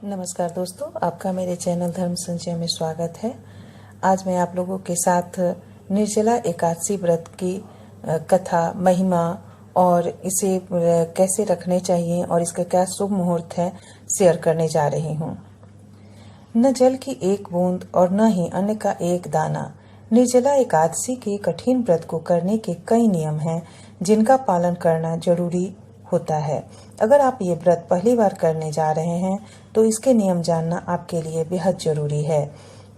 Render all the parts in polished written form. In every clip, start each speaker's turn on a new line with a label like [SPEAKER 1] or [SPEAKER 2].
[SPEAKER 1] नमस्कार दोस्तों, आपका मेरे चैनल धर्म संचय में स्वागत है। आज मैं आप लोगों के साथ निर्जला एकादशी व्रत की कथा, महिमा और इसे कैसे रखने चाहिए और इसका क्या शुभ मुहूर्त है शेयर करने जा रही हूँ। न जल की एक बूंद और न ही अन्न का एक दाना। निर्जला एकादशी के कठिन व्रत को करने के कई नियम हैं जिनका पालन करना जरूरी होता है। अगर आप ये व्रत पहली बार करने जा रहे हैं तो इसके नियम जानना आपके लिए बेहद जरूरी है।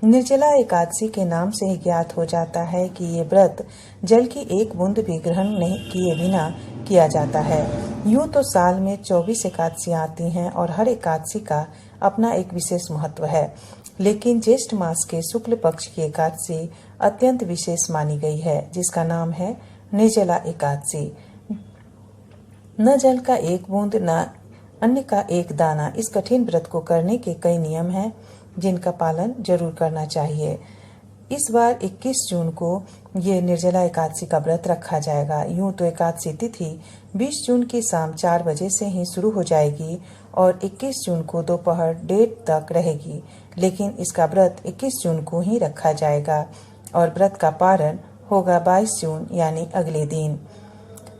[SPEAKER 1] निर्जला एकादशी के नाम से ही ज्ञात हो जाता है कि ये व्रत जल की एक बूंद भी ग्रहण नहीं किए बिना किया जाता है। यूं तो साल में 24 एकादशियां आती हैं और हर एकादशी का अपना एक विशेष महत्व है, लेकिन ज्येष्ठ मास के शुक्ल पक्ष की एकादशी अत्यंत विशेष मानी गई है, जिसका नाम है निर्जला एकादशी। न जल का एक बूंद न अन्न का एक दाना, इस कठिन व्रत को करने के कई नियम हैं जिनका पालन जरूर करना चाहिए। इस बार 21 जून को ये निर्जला एकादशी का व्रत रखा जाएगा। यूं तो एकादशी तिथि 20 जून की शाम 4 बजे से ही शुरू हो जाएगी और 21 जून को दोपहर 1:30 तक रहेगी, लेकिन इसका व्रत 21 जून को ही रखा जाएगा और व्रत का पारण होगा 22 जून यानी अगले दिन।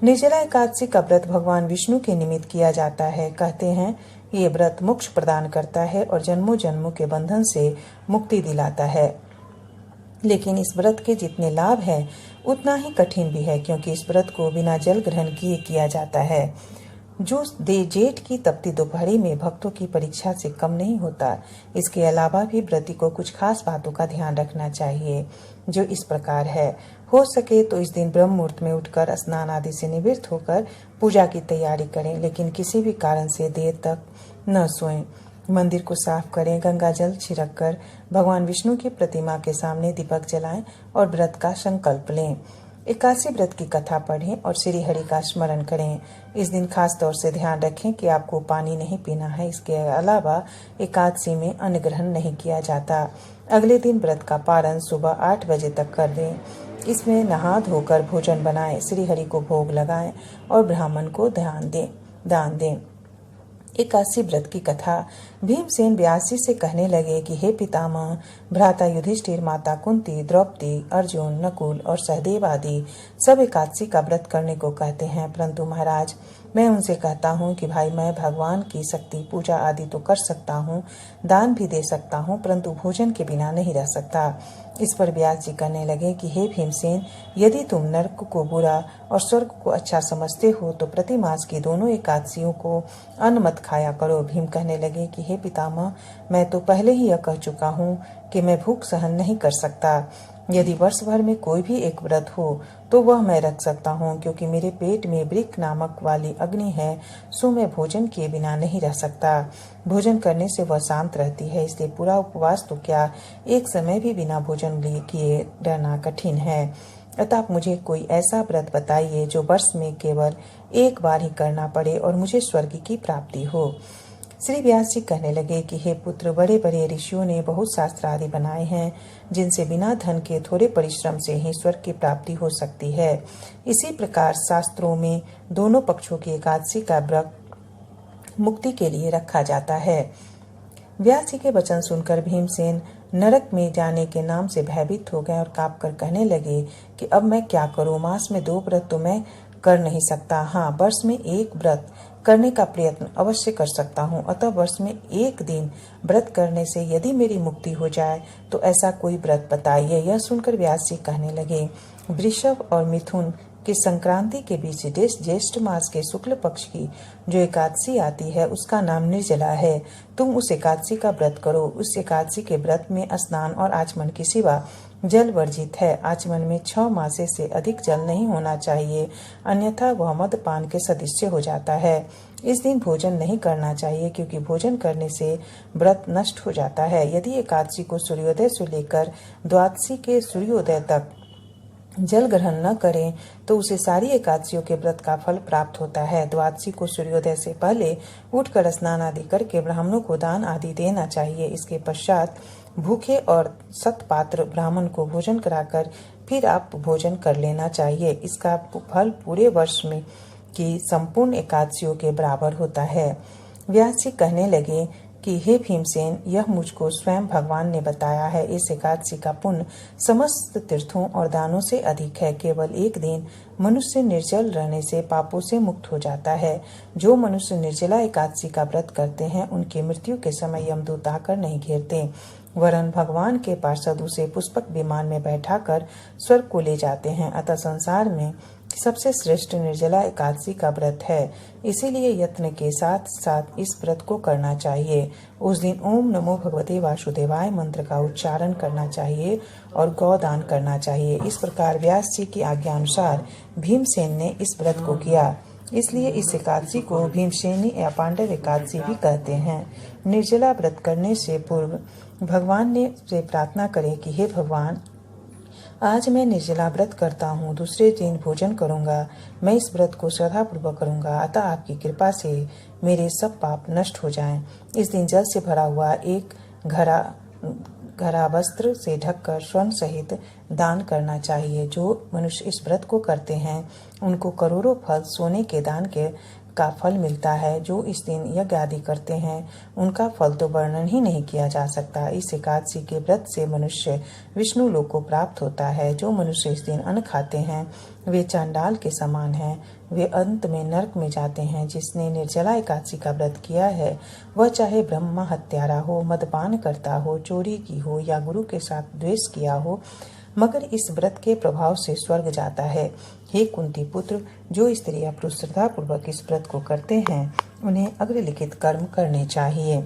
[SPEAKER 1] निर्जला एकादशी का व्रत भगवान विष्णु के निमित्त किया जाता है। कहते हैं ये व्रत मोक्ष प्रदान करता है और जन्मों जन्मों के बंधन से मुक्ति दिलाता है। लेकिन इस व्रत के जितने लाभ हैं उतना ही कठिन भी है, क्योंकि इस व्रत को बिना जल ग्रहण किए किया जाता है, जो जेठ की तपती दोपहरी में भक्तों की परीक्षा से कम नहीं होता। इसके अलावा भी व्रती को कुछ खास बातों का ध्यान रखना चाहिए, जो इस प्रकार है। हो सके तो इस दिन ब्रह्म मुहूर्त में उठकर स्नान आदि से निवृत्त होकर पूजा की तैयारी करें, लेकिन किसी भी कारण से देर तक न सोएं। मंदिर को साफ करें, गंगा जल छिड़क कर भगवान विष्णु की प्रतिमा के सामने दीपक जलाएं और व्रत का संकल्प लें। एकादशी व्रत की कथा पढ़ें और श्री हरि का स्मरण करें। इस दिन खास तौर से ध्यान रखें कि आपको पानी नहीं पीना है। इसके अलावा एकादशी में अन्न ग्रहण नहीं किया जाता। अगले दिन व्रत का पारण सुबह 8 बजे तक कर दें। इसमें नहा धोकर भोजन बनाएं, श्री हरि को भोग लगाएं और ब्राह्मण को दान दें। एकादशी व्रत की कथा। भीमसेन व्यासी से कहने लगे कि हे पितामह, भ्राता युधिष्ठिर, माता कुंती, द्रौपदी, अर्जुन, नकुल और सहदेव आदि सब एकादशी का व्रत करने को कहते हैं, परंतु महाराज मैं उनसे कहता हूँ कि भाई मैं भगवान की शक्ति पूजा आदि तो कर सकता हूँ, दान भी दे सकता हूँ, परंतु भोजन के बिना नहीं रह सकता। इस पर व्यास जी कहने लगे कि हे भीमसेन, यदि तुम नरक को बुरा और स्वर्ग को अच्छा समझते हो तो प्रति मास की दोनों एकादशियों को अन्न मत खाया करो। भीम कहने लगे कि हे पितामह, मैं तो पहले ही यह कह चुका हूँ कि मैं भूख सहन नहीं कर सकता। यदि वर्ष भर में कोई भी एक व्रत हो तो वह मैं रख सकता हूँ, क्योंकि मेरे पेट में वृक्क नामक वाली अग्नि है, सो मैं भोजन किए बिना नहीं रह सकता। भोजन करने से वह शांत रहती है, इसलिए पूरा उपवास तो क्या, एक समय भी बिना भोजन किए रहना कठिन है। अतः आप मुझे कोई ऐसा व्रत बताइए जो वर्ष में केवल एक बार ही करना पड़े और मुझे स्वर्ग की प्राप्ति हो। श्री व्यास जी कहने लगे कि हे पुत्र, बड़े बड़े ऋषियों ने बहुत शास्त्र आदि बनाए हैं जिनसे बिना धन के थोड़े परिश्रम से ही स्वर्ग की प्राप्ति हो सकती है। इसी प्रकार शास्त्रों में दोनों पक्षों की एकादशी का व्रत मुक्ति के लिए रखा जाता है। व्यास जी के वचन सुनकर भीमसेन नरक में जाने के नाम से भयभीत हो गए और कांप कर कहने लगे कि अब मैं क्या करूं। मास में 2 व्रत तो मैं कर नहीं सकता, हाँ वर्ष में एक व्रत करने का प्रयत्न अवश्य कर सकता हूँ। अतः वर्ष में एक दिन व्रत करने से यदि मेरी मुक्ति हो जाए तो ऐसा कोई व्रत बताइए। यह सुनकर व्यास जी कहने लगे, वृषभ और मिथुन की संक्रांति के बीच ज्येष्ठ मास के शुक्ल पक्ष की जो एकादशी आती है उसका नाम निर्जला है। तुम उस एकादशी का व्रत करो। उस एकादशी के व्रत में स्नान और आचमन के सिवा जल वर्जित है। आचमन में 6 मासे से अधिक जल नहीं होना चाहिए, अन्यथा वह मदपान के सदृश हो जाता है। इस दिन भोजन नहीं करना चाहिए, क्योंकि भोजन करने से व्रत नष्ट हो जाता है। यदि एकादशी को सूर्योदय से लेकर द्वादशी के सूर्योदय तक जल ग्रहण न करें तो उसे सारी एकादशियों के व्रत का फल प्राप्त होता है। द्वादशी को सूर्योदय से पहले उठकर स्नान आदि करके ब्राह्मणों को दान आदि देना चाहिए। इसके पश्चात भूखे और सतपात्र ब्राह्मण को भोजन कराकर फिर आप भोजन कर लेना चाहिए। इसका फल पूरे वर्ष में की संपूर्ण एकादशियों के बराबर होता है। व्यास जी कहने लगे कि हे भीमसेन, यह मुझको स्वयं भगवान ने बताया है। इस एकादशी का पुण्य समस्त तीर्थों और दानों से अधिक है। केवल एक दिन मनुष्य निर्जल रहने से पापों से मुक्त हो जाता है। जो मनुष्य निर्जला एकादशी का व्रत करते हैं उनकी मृत्यु के समय यमदूत आकर नहीं घेरते, वरन भगवान के पार्षद उसे पुष्पक विमान में बैठाकर स्वर्ग को ले जाते हैं। अतः संसार में सबसे श्रेष्ठ निर्जला एकादशी का व्रत है। इसीलिए यत्न के साथ साथ इस व्रत को करना चाहिए। उस दिन ओम नमो भगवते वासुदेवाय मंत्र का उच्चारण करना चाहिए और गौदान करना चाहिए। इस प्रकार व्यास जी की आज्ञा अनुसार भीमसेन ने इस व्रत को किया। इसलिए इस एकादशी को भीमसेनी या पांडव एकादशी भी कहते हैं। निर्जला व्रत करने से पूर्व भगवान ने से प्रार्थना करें कि हे भगवान, आज मैं निर्जला व्रत करता हूँ, दूसरे दिन भोजन करूँगा। मैं इस व्रत को श्रद्धापूर्वक करूँगा, अतः आपकी कृपा से मेरे सब पाप नष्ट हो जाएं। इस दिन जल से भरा हुआ एक घड़ा वस्त्र से ढककर स्वर्ण सहित दान करना चाहिए। जो मनुष्य इस व्रत को करते हैं उनको करोड़ों फल सोने के दान का फल मिलता है। जो इस दिन यज्ञ आदि करते हैं उनका फल तो वर्णन ही नहीं किया जा सकता। इस एकादशी के व्रत से मनुष्य विष्णु लोक को प्राप्त होता है। जो मनुष्य इस दिन अन्न खाते हैं वे चांडाल के समान हैं, वे अंत में नरक में जाते हैं। जिसने निर्जला एकादशी का व्रत किया है वह चाहे ब्रह्मा हत्यारा हो, मदपान करता हो, चोरी की हो या गुरु के साथ द्वेष किया हो, मगर इस व्रत के प्रभाव से स्वर्ग जाता है। हे कुंती पुत्र, जो स्त्रियां पुरुष श्रद्धा पूर्वक इस व्रत को करते हैं उन्हें अग्रलिखित कर्म करने चाहिए।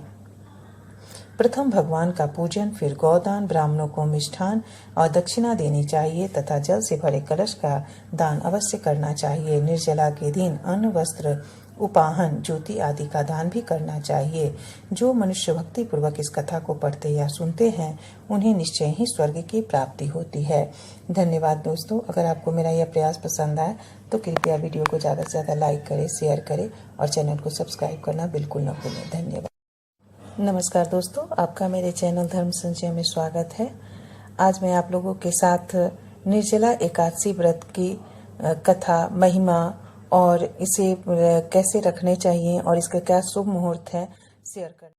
[SPEAKER 1] प्रथम भगवान का पूजन, फिर गौदान, ब्राह्मणों को मिष्ठान और दक्षिणा देनी चाहिए तथा जल से भरे कलश का दान अवश्य करना चाहिए। निर्जला के दिन अन्न, वस्त्र, उपाहन, ज्योति आदि का दान भी करना चाहिए। जो मनुष्य भक्ति पूर्वक इस कथा को पढ़ते या सुनते हैं उन्हें निश्चय ही स्वर्ग की प्राप्ति होती है। धन्यवाद दोस्तों। अगर आपको मेरा यह प्रयास पसंद आए तो कृपया वीडियो को ज़्यादा से ज़्यादा लाइक करें, शेयर करें और चैनल को सब्सक्राइब करना बिल्कुल न भूलें। धन्यवाद। नमस्कार दोस्तों, आपका मेरे चैनल धर्म संचय में स्वागत है। आज मैं आप लोगों के साथ निर्जला एकादशी व्रत की कथा, महिमा और इसे कैसे रखने चाहिए और इसका क्या शुभ मुहूर्त है शेयर कर